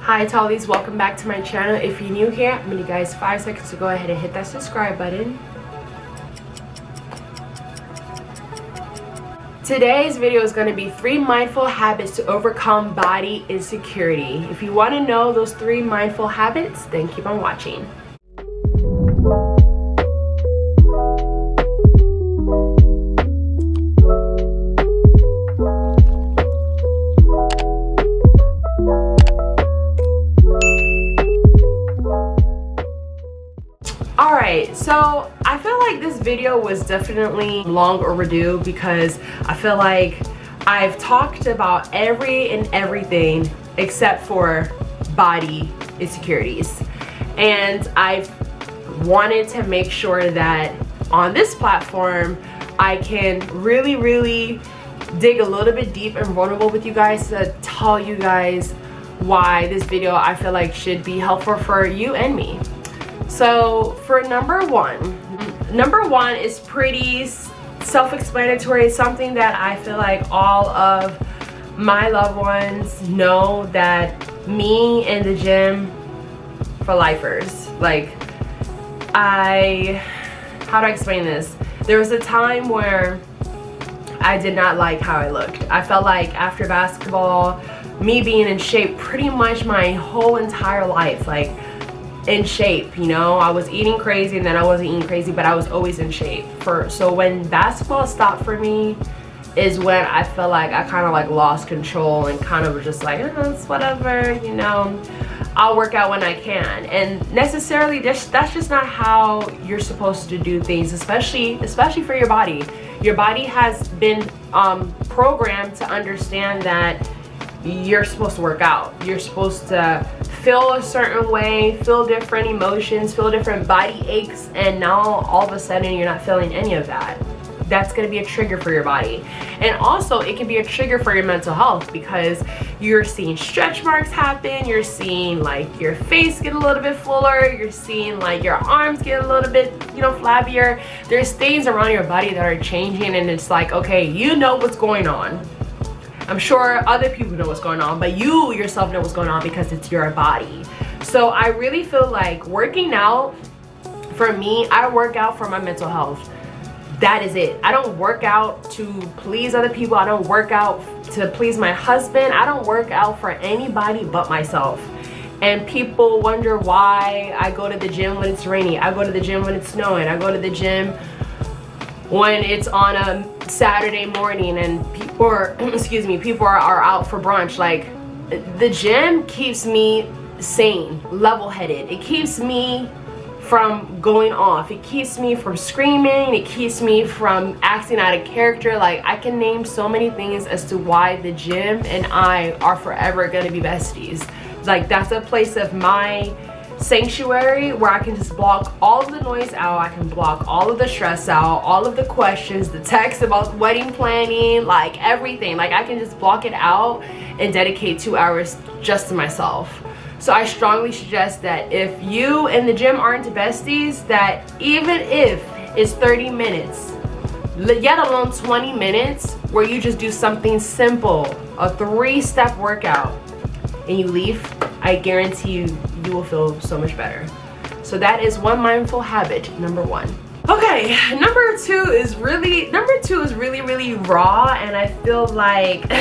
Hi Tallies, welcome back to my channel. If you're new here, I'm gonna give you guys 5 seconds to go ahead and hit that subscribe button. Today's video is going to be 3 mindful habits to overcome body insecurity. If you want to know those 3 mindful habits, then keep on watching. Alright, so I feel like this video was definitely long overdue because I feel like I've talked about everything except for body insecurities, and I've wanted to make sure that on this platform I can really dig a little bit deep and vulnerable with you guys to tell you guys why this video I feel like should be helpful for you and me. So for number one is pretty self-explanatory, something that I feel like all of my loved ones know, that me and the gym for lifers. Like, how do I explain this? There was a time where I did not like how I looked. I felt like after basketball, me being in shape pretty much my whole entire life, like in shape, you know, I was eating crazy and then I wasn't eating crazy, but I was always in shape. So when basketball stopped for me is when I felt like I kind of like lost control and kind of was just like, oh, it's whatever, you know, I'll work out when I can. And necessarily that's just not how you're supposed to do things, especially for your body. Your body has been programmed to understand that you're supposed to work out. You're supposed to feel a certain way, feel different emotions, feel different body aches, and now all of a sudden you're not feeling any of that. That's going to be a trigger for your body. And also it can be a trigger for your mental health because you're seeing stretch marks happen, you're seeing like your face get a little bit fuller, you're seeing like your arms get a little bit, you know, flabbier. There's things around your body that are changing, and it's like, okay, you know what's going on. I'm sure other people know what's going on, but you yourself know what's going on because it's your body. So I really feel like working out, for me, I work out for my mental health. That is it. I don't work out to please other people. I don't work out to please my husband. I don't work out for anybody but myself. And people wonder why I go to the gym when it's rainy. I go to the gym when it's snowing. I go to the gym when it's on a Saturday morning and people are, people are out for brunch. Like, the gym keeps me sane, level-headed. It keeps me from going off. It keeps me from screaming. It keeps me from acting out of character. Like, I can name so many things as to why the gym and I are forever gonna be besties. Like, that's a place of my sanctuary where I can just block all of the noise out. I can block all of the stress out, all of the questions, the texts about wedding planning, like everything. Like, I can just block it out and dedicate 2 hours just to myself. So I strongly suggest that if you and the gym aren't besties, that even if it's 30 minutes, yet alone 20 minutes, where you just do something simple, a 3-step workout, and you leave, I guarantee you will feel so much better. So that is one mindful habit, number 1. Okay, number two is really raw, and I feel like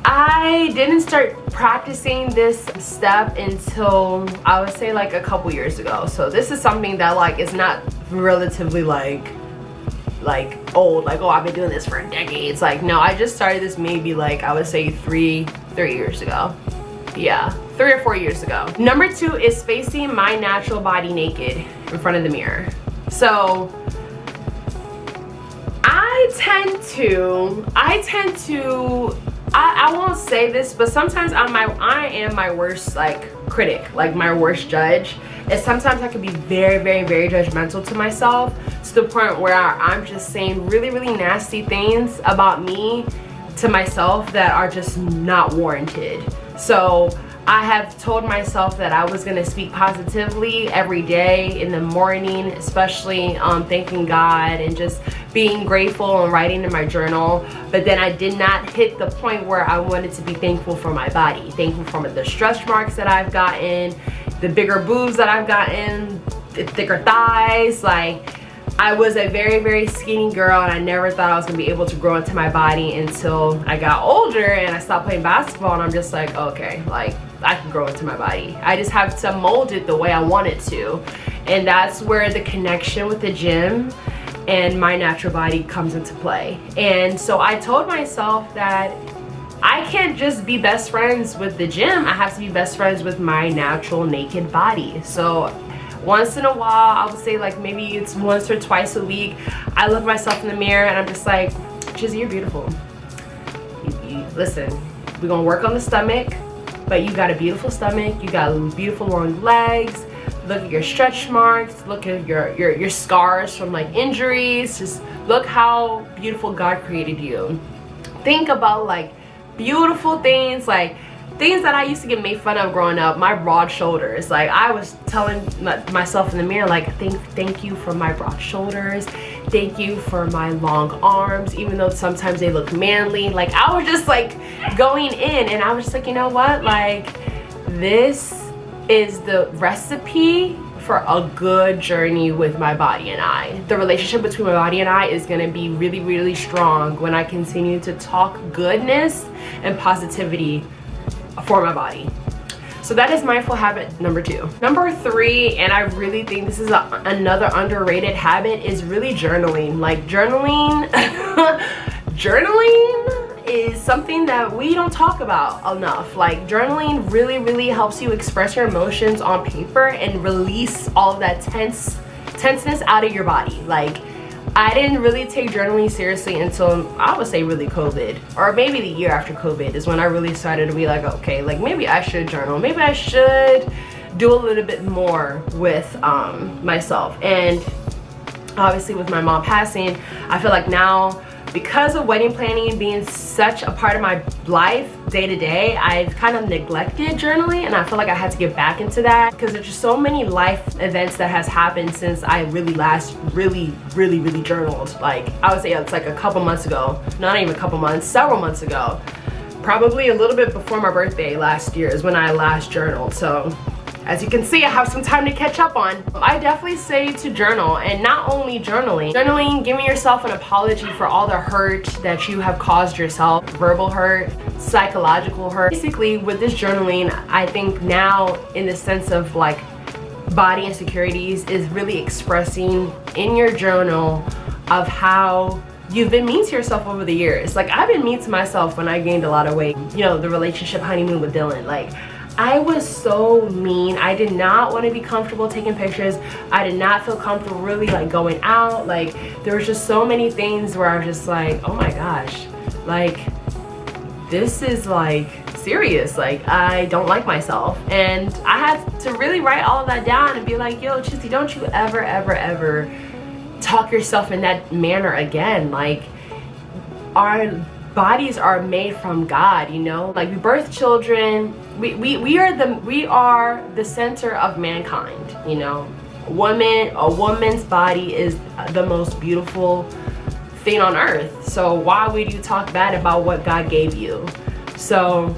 I didn't start practicing this step until I would say like a couple years ago. So this is something that like is not relatively like old, like, oh, I've been doing this for decades. Like, no, I just started this maybe like I would say 3 years ago. Yeah, 3 or 4 years ago. Number 2 is facing my natural body naked in front of the mirror. So I won't say this, but sometimes I am my worst like critic, like my worst judge. And sometimes I can be very judgmental to myself, to the point where I'm just saying really nasty things about me to myself that are just not warranted. So I have told myself that I was gonna speak positively every day in the morning, especially thanking God and just being grateful and writing in my journal, but then I did not hit the point where I wanted to be thankful for my body, thankful for the stretch marks that I've gotten, the bigger boobs that I've gotten, the thicker thighs. Like, I was a very, very skinny girl, and I never thought I was gonna be able to grow into my body until I got older and I stopped playing basketball, and I'm just like, okay, like, I can grow into my body. I just have to mold it the way I want it to. And that's where the connection with the gym and my natural body comes into play. And so I told myself that I can't just be best friends with the gym. I have to be best friends with my natural naked body. So once in a while, I would say like maybe it's once or twice a week, I look myself in the mirror and I'm just like, Jizzy, you're beautiful. Listen, we're gonna work on the stomach, but you got a beautiful stomach, you got beautiful long legs. Look at your stretch marks, look at your scars from like injuries. Just look how beautiful God created you. Think about like beautiful things, like things that I used to get made fun of growing up. My broad shoulders. Like, I was telling myself in the mirror, like, thank you for my broad shoulders. Thank you for my long arms, even though sometimes they look manly. Like, I was just like going in, and I was just like, you know what? Like, this is the recipe for a good journey with my body and I. The relationship between my body and I is gonna be really, really strong when I continue to talk goodness and positivity for my body. So that is mindful habit number 2. Number 3, and I really think this is another underrated habit, is really journaling. Like, journaling, journaling is something that we don't talk about enough. Like, journaling really, really helps you express your emotions on paper and release all of that tenseness out of your body. Like, I didn't really take journaling seriously until, I would say, really COVID, or maybe the year after COVID is when I really started to be like, okay, like, maybe I should journal. Maybe I should do a little bit more with myself. And obviously with my mom passing, I feel like now, because of wedding planning being such a part of my life day to day, I've kind of neglected journaling, and I feel like I had to get back into that because there's just so many life events that has happened since I really last really journaled. Like, I would say it's like a couple months ago, not even a couple months, several months ago. Probably a little bit before my birthday last year is when I last journaled. So as you can see, I have some time to catch up on. I definitely say to journal, and not only journaling, giving yourself an apology for all the hurt that you have caused yourself, verbal hurt, psychological hurt. Basically, with this journaling, I think now in the sense of like body insecurities is really expressing in your journal of how you've been mean to yourself over the years. Like, I've been mean to myself when I gained a lot of weight. You know, the relationship honeymoon with Dylan. Like, I was so mean. I did not want to be comfortable taking pictures. I did not feel comfortable really like going out. Like, there was just so many things where I was just like, oh my gosh, like, this is like serious. Like, I don't like myself. And I had to really write all of that down and be like, yo, Chizzy, don't you ever talk yourself in that manner again. Like, our bodies are made from God, you know? Like, we birth children. We are the center of mankind, you know? A woman's body is the most beautiful thing on earth. So why would you talk bad about what God gave you? So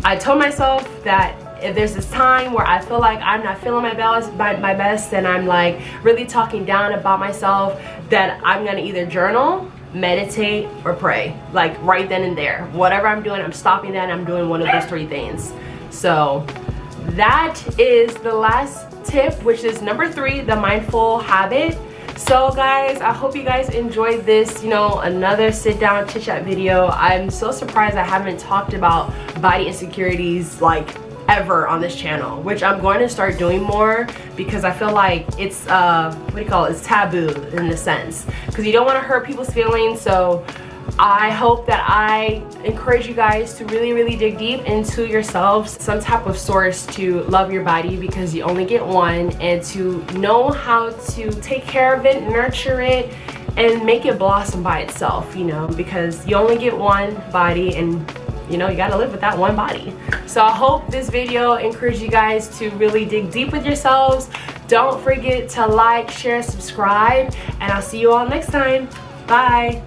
I told myself that if there's this time where I feel like I'm not feeling my best and I'm like really talking down about myself, that I'm gonna either journal, meditate, or pray. Like, right then and there. Whatever I'm doing, I'm stopping that and I'm doing one of those 3 things. So that is the last tip, which is number 3, the mindful habit. So guys, I hope you guys enjoyed this, you know, another sit down chit chat video. I'm so surprised I haven't talked about body insecurities like ever on this channel, which I'm going to start doing more because I feel like it's what do you call it, it's taboo in a sense, because you don't want to hurt people's feelings. So I hope that I encourage you guys to really dig deep into yourselves, some type of source to love your body, because you only get one, and to know how to take care of it, nurture it, and make it blossom by itself, you know, because you only get one body, and you know, you gotta live with that one body. So I hope this video encouraged you guys to really dig deep with yourselves, Don't forget to like, share, subscribe, and I'll see you all next time. Bye.